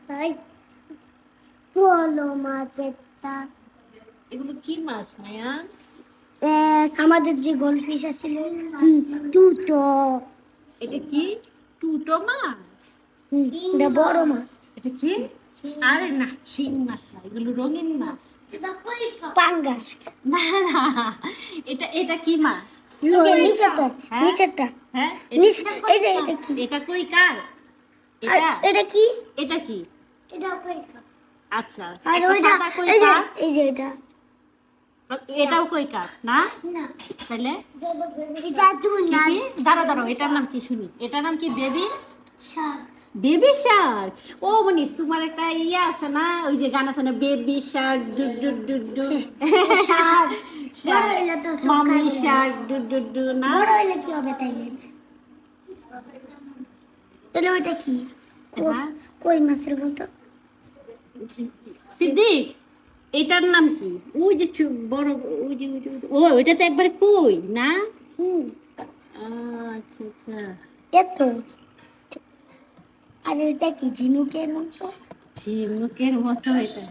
তাই বলো মাছেরটা। এগুলো কি মাছ মায়া? আমাদের যে গোল্ডফিশ আছিল দুটো। এটা কি টুটো মাছ? এটা বড় মাছ। এটা কি? আরে না, শিং মাছ না, এগুলো রঙিন মাছ। পাঙ্গাস। না না, এটা এটা কি মাছ? নিচেরটা হ্যাঁ নিচেরটা হ্যাঁ, নিচ এই যে এটা কি? এটা কই কার? আর এটা এটা কি? এটা কি? এটা কই কাপ? আচ্ছা, আর একটা ওইটা সাদা কই এই যে কার? এটা এটাও কই কার না? না, তাহলে এটা তুই কি না। কি? দাঁড়াও দাঁড়াও, এটার নাম কি শুনি? এটার নাম কি? Baby shark. Baby shark. ও মানে তোমার একটা ইয়ে আছে না, ওই যে গান আছে না, baby Shark do do do do, Shark বড় হইলে তো সব মাম্মি খাবে। শার্ক ডু ডু ডু না? বড় হইলে কি হবে তাইলে? তাহলে ওইটা কি? হ্যাঁ কই মাছের মতো। সিদ্দিক, এটার নাম কি? ওই যে বড়, ও ওইটা তো একবারে কই না? হুম আচ্ছা আচ্ছা, এত। আর ওইটা কি ঝিনুকের মতো? ঝিনুকের মতো এটা।